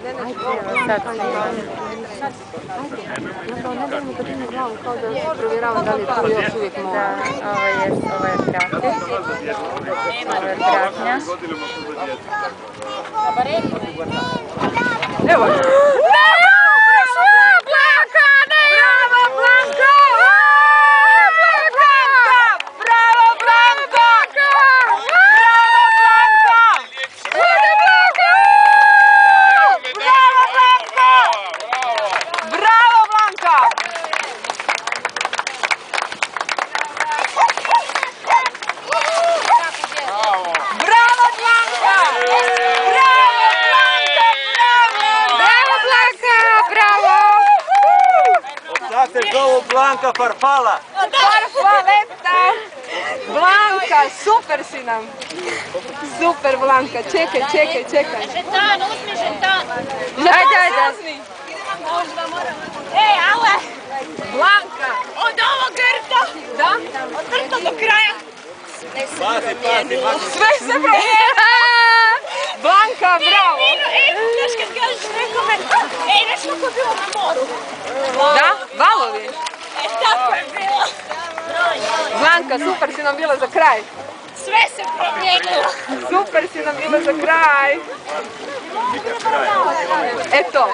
Sad snimam. Zapravo ne dajmo kad ima glavu kao da provjerava da li je tu još uvijek mora. Da, ovo je trafik. Ovo je pratnja. Evo! Se zovu Blanka Farfala. Farfaleta! Blanka, super si nam! Super Blanka, čekaj. Žeton, uzmi žeton. Ajde. Ej, ale! Blanka! Od ovog grta! Da? Od grta do kraja! Sve se promijenilo! Blanka, bravo! Ej, znaš kad kažeš nekome, ej, znaš kako je bilo na moru? Da? Valovi? E, tako je bilo. Blanka, super si nam bila za kraj! Sve se promijenilo. Super si nam bila za kraj! Eto!